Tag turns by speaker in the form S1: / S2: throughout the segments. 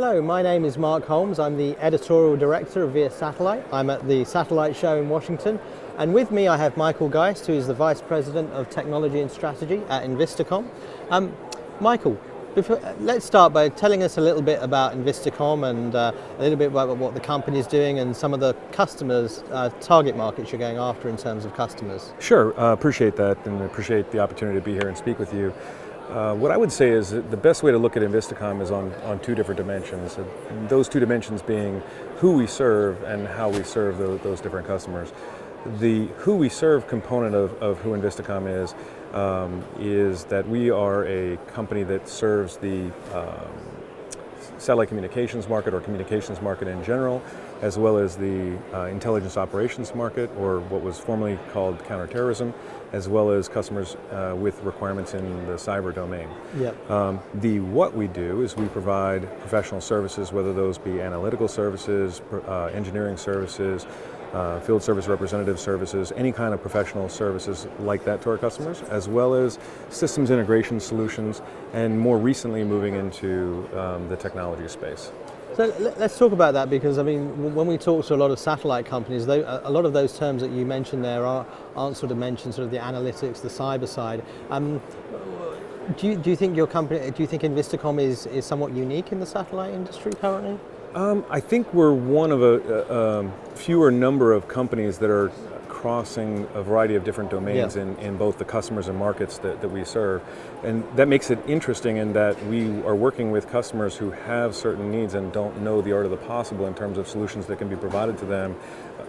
S1: Hello, my name is Mark Holmes. I'm the editorial director of Via Satellite. I'm at the Satellite Show in Washington. And with me I have Michael Geist, who is the Vice President of Technology and Strategy at Envistacom. Michael, let's start by telling us a little bit about Envistacom and a little bit about what the company is doing and some of the customers, target markets you're going after in terms of customers.
S2: Sure, appreciate that and appreciate the opportunity to be here and speak with you. What I would say is that the best way to look at Envistacom is on two different dimensions. Those two dimensions being who we serve and how we serve those different customers. The who we serve component of who Envistacom is that we are a company that serves the satellite communications market or communications market in general, as well as the intelligence operations market, or what was formerly called counterterrorism, as well as customers with requirements in the cyber domain.
S1: Yep.
S2: What we do is we provide professional services, whether those be analytical services, engineering services, field service representative services, any kind of professional services like that to our customers, as well as systems integration solutions, and more recently moving into the technology space.
S1: So let's talk about that, because I mean, when we talk to a lot of satellite companies, a lot of those terms that you mentioned there aren't sort of mentioned, sort of the analytics, the cyber side. Do you think your company, do you think Envistacom is somewhat unique in the satellite industry currently?
S2: I think we're one of a fewer number of companies that are crossing a variety of different domains in both the customers and markets that we serve. And that makes it interesting in that we are working with customers who have certain needs and don't know the art of the possible in terms of solutions that can be provided to them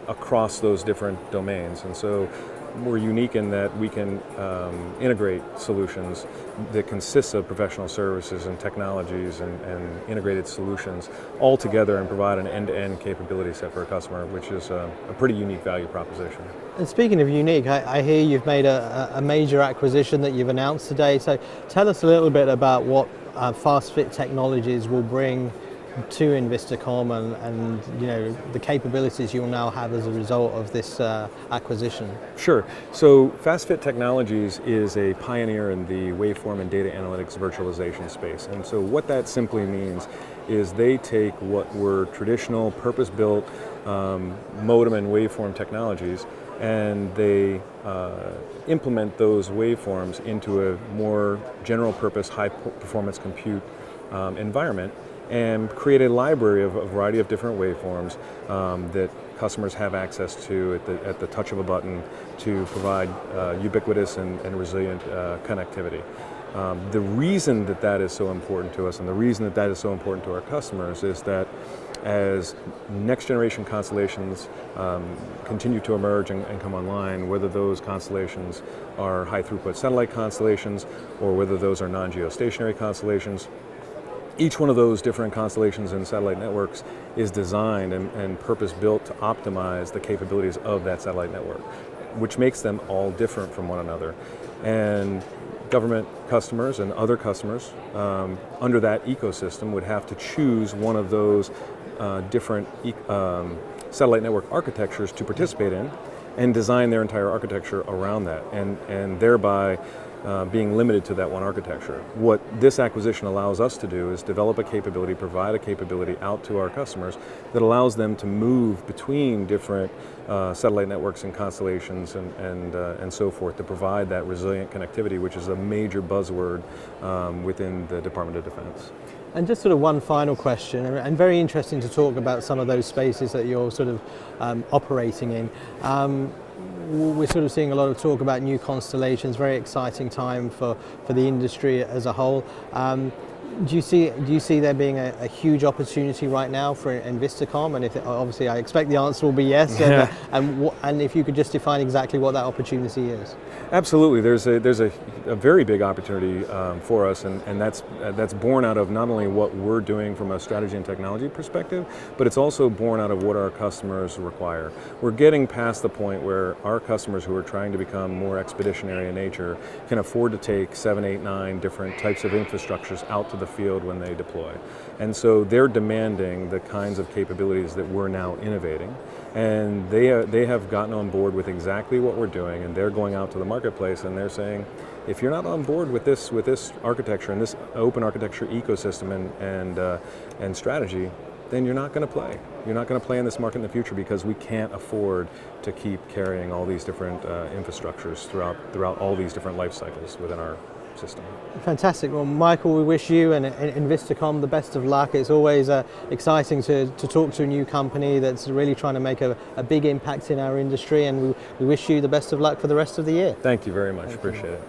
S2: across those different domains. And so we're unique in that we can integrate solutions that consists of professional services and technologies and integrated solutions all together and provide an end-to-end capability set for a customer, which is a pretty unique value proposition.
S1: And speaking of unique, I hear you've made a major acquisition that you've announced today. So tell us a little bit about what FastFit Technologies will bring to Envistacom and you know, the capabilities you'll now have as a result of this acquisition.
S2: Sure. So FastFit Technologies is a pioneer in the waveform and data analytics virtualization space. And so what that simply means is they take what were traditional purpose-built modem and waveform technologies, and they implement those waveforms into a more general purpose high performance compute environment, and create a library of a variety of different waveforms that customers have access to at the touch of a button to provide ubiquitous and resilient connectivity. The reason that is so important to us and the reason that is so important to our customers is that as next generation constellations continue to emerge and come online, whether those constellations are high throughput satellite constellations or whether those are non-geostationary constellations, each one of those different constellations and satellite networks is designed and purpose-built to optimize the capabilities of that satellite network, which makes them all different from one another. And government customers and other customers under that ecosystem would have to choose one of those different satellite network architectures to participate in and design their entire architecture around that, and thereby being limited to that one architecture. What this acquisition allows us to do is develop a capability, provide a capability out to our customers that allows them to move between different satellite networks and constellations and so forth to provide that resilient connectivity, which is a major buzzword within the Department of Defense.
S1: And just sort of one final question, and very interesting to talk about some of those spaces that you're sort of operating in. We're sort of seeing a lot of talk about new constellations, very exciting time for the industry as a whole. Do you see there being a huge opportunity right now for Envistacom? And if obviously I expect the answer will be yes.
S2: Yeah.
S1: And if you could just define exactly what that opportunity is.
S2: Absolutely, there's a very big opportunity for us, and that's born out of not only what we're doing from a strategy and technology perspective, but it's also born out of what our customers require. We're getting past the point where our customers who are trying to become more expeditionary in nature can afford to take 7, 8, 9 different types of infrastructures out to the field when they deploy. And so they're demanding the kinds of capabilities that we're now innovating. And they have gotten on board with exactly what we're doing, and they're going out to the marketplace and they're saying, if you're not on board with this architecture and this open architecture ecosystem and strategy, then you're not going to play. You're not going to play in this market in the future, because we can't afford to keep carrying all these different infrastructures throughout all these different life cycles within our system.
S1: Fantastic. Well, Michael, we wish you and Envistacom the best of luck. It's always exciting to talk to a new company that's really trying to make a big impact in our industry, and we wish you the best of luck for the rest of the year.
S2: Thank you very much. Appreciate it.